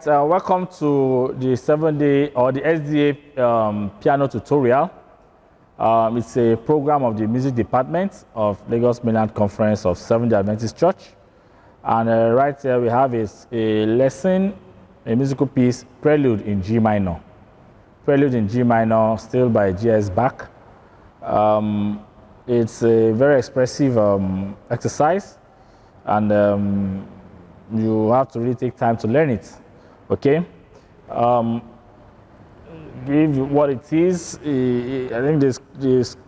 right, welcome to the 7-day or the SDA piano tutorial. It's a program of the music department of Lagos Mainland Conference of Seventh-day Adventist Church. And right here we have a lesson, a musical piece, Prelude in G minor. Prelude in G minor, still by Bach. It's a very expressive exercise, and you have to really take time to learn it. Okay, what it is, I think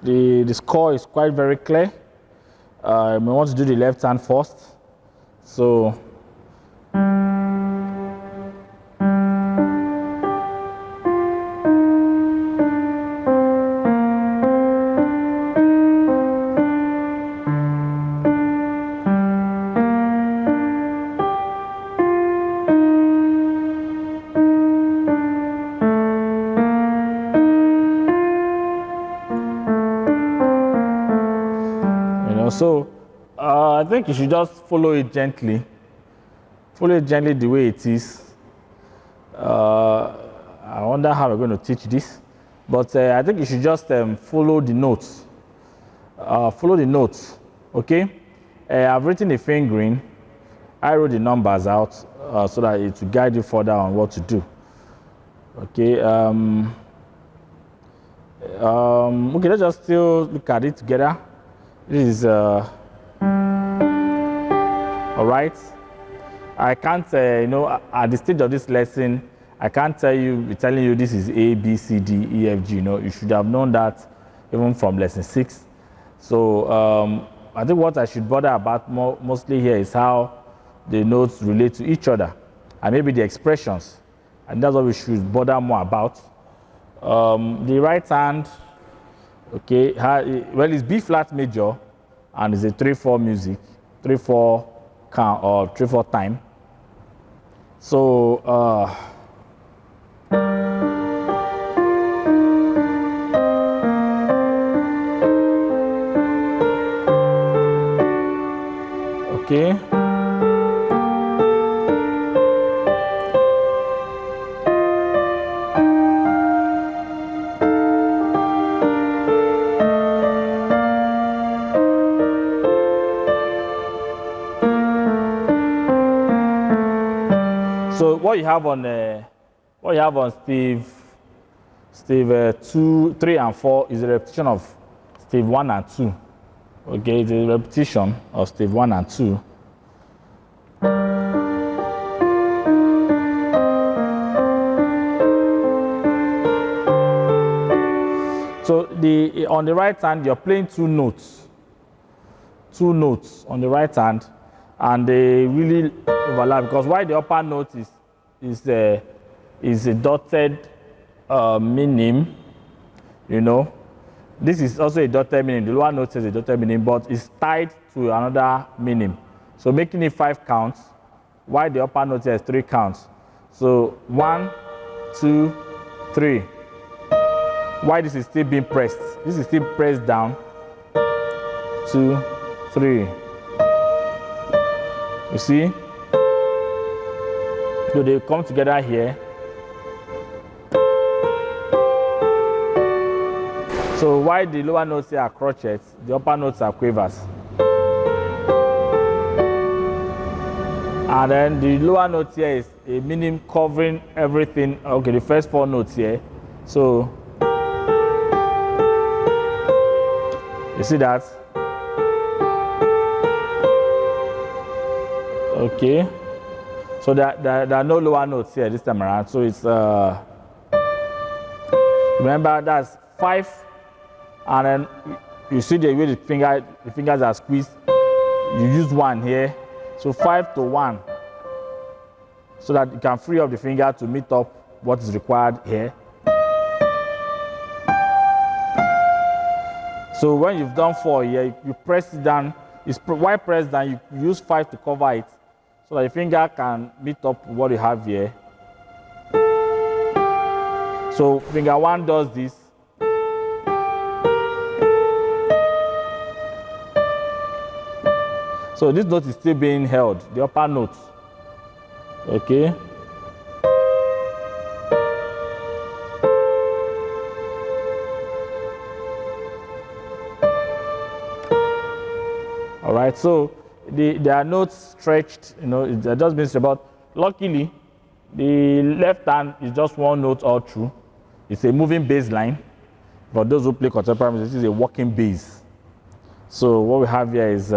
the score is quite very clear. We want to do the left hand first. So I think you should just follow it gently. Follow it gently the way it is. I wonder how we're going to teach this. But I think you should just follow the notes. Follow the notes, okay? I've written a fingering. I wrote the numbers out so that it will guide you further on what to do. Okay. Okay, let's just still look at it together. This is all right. I can't, at the stage of this lesson, I can't be telling you this is A, B, C, D, E, F, G. You should have known that even from lesson 6. So I think what I should bother about mostly here is how the notes relate to each other, and maybe the expressions, and that's what we should bother more about. The right hand, okay, well, it's B flat major, and it's a 3/4 music, 3/4 count or 3/4 time. So okay. So what you have on Stave 2, 3, and 4 is a repetition of Stave 1 and 2. Okay, it's a repetition of Stave 1 and 2. So on the right hand, you're playing two notes on the right hand, and they really overlap, because while the upper note is a dotted minim, this is also a dotted minim. The lower note is a dotted minim, but it's tied to another minim, so making it 5 counts, while the upper note has 3 counts. So 1, 2, 3. Why this is still being pressed? This is still pressed down. 2, 3. You see? So they come together here. So while the lower notes here are crotchets, the upper notes are quavers. And then the lower note here is a minim covering everything. Okay, the first 4 notes here. So you see that? Okay. So there are no lower notes here this time around. So it's remember that's 5, and then you see the way the fingers are squeezed. You use 1 here, so 5 to 1, so that you can free up the finger to meet up what is required here. So when you've done 4 here, you press it down. While pressed down, you use 5 to cover it, so that the finger can meet up what you have here. So finger 1 does this. So this note is still being held, the upper note. Okay. All right, so there are notes stretched, you know, it just means about, luckily, the left hand is just one note all through. It's a moving bass line. For those who play contemporary music, this is a walking bass. So what we have here is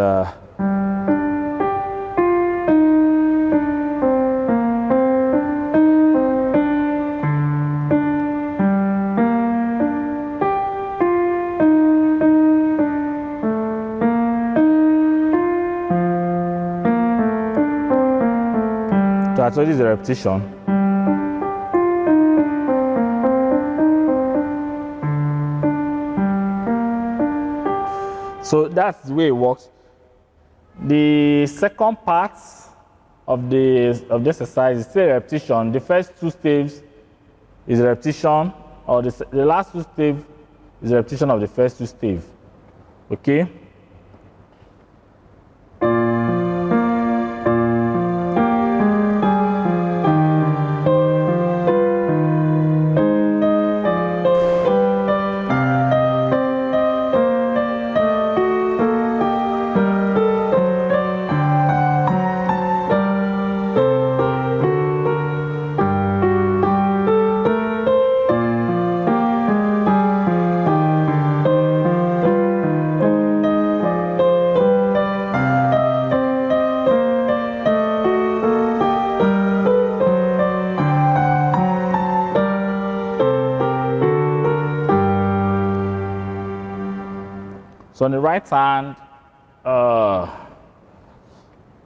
so this is a repetition. So that's the way it works. The second part of the exercise is still a repetition. The first two staves is a repetition, or the last two staves is a repetition of the first two staves. Okay? So on the right hand,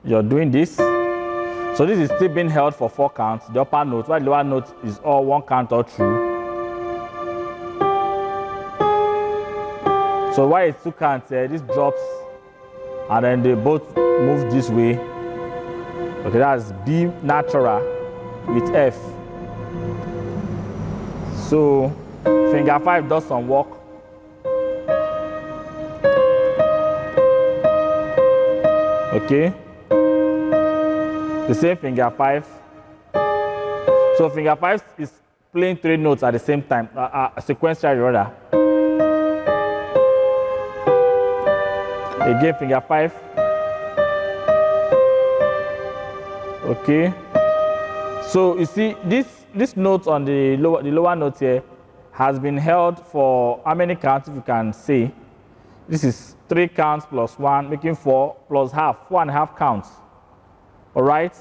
you're doing this. So this is still being held for 4 counts. The upper note, while the lower note is all 1 count or through. So while it's 2 counts, this drops, and then they both move this way. Okay, that's B natural with F. So finger 5 does some work. Okay, the same finger 5. So finger 5 is playing 3 notes at the same time, sequentially rather. Again, finger 5. Okay. So you see, this note on the lower note here has been held for how many counts? If you can see, this is 3 counts plus 1, making 4 plus half, 4.5 counts. All right.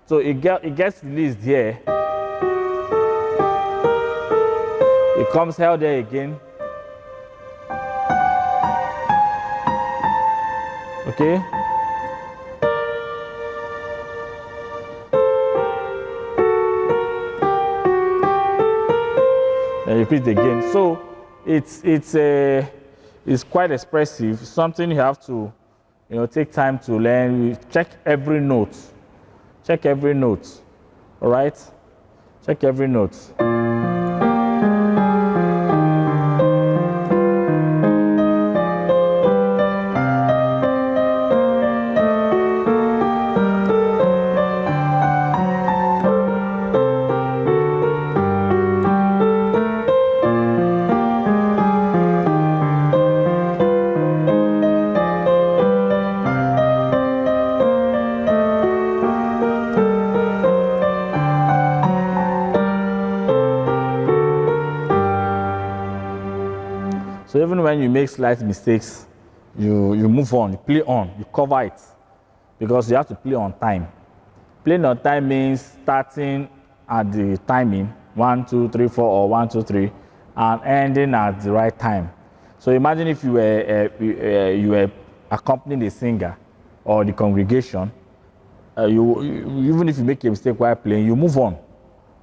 So it gets released here. It comes held there again. Okay. And repeat again. So it's quite expressive. Something you have to, take time to learn. You check every note. Check every note. All right. Check every note. So even when you make slight mistakes, you move on, you play on, you cover it, because you have to play on time. Playing on time means starting at the timing, 1, 2, 3, 4, or 1, 2, 3, and ending at the right time. So imagine if you were accompanying the singer or the congregation, even if you make a mistake while playing, you move on,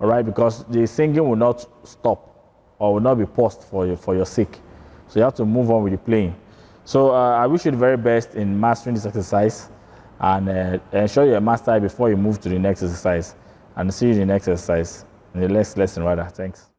all right, because the singing will not stop or will not be paused for your sake. So you have to move on with the playing. So I wish you the very best in mastering this exercise, and ensure you master it before you move to the next exercise. And see you in the next exercise, in the next lesson rather. Thanks.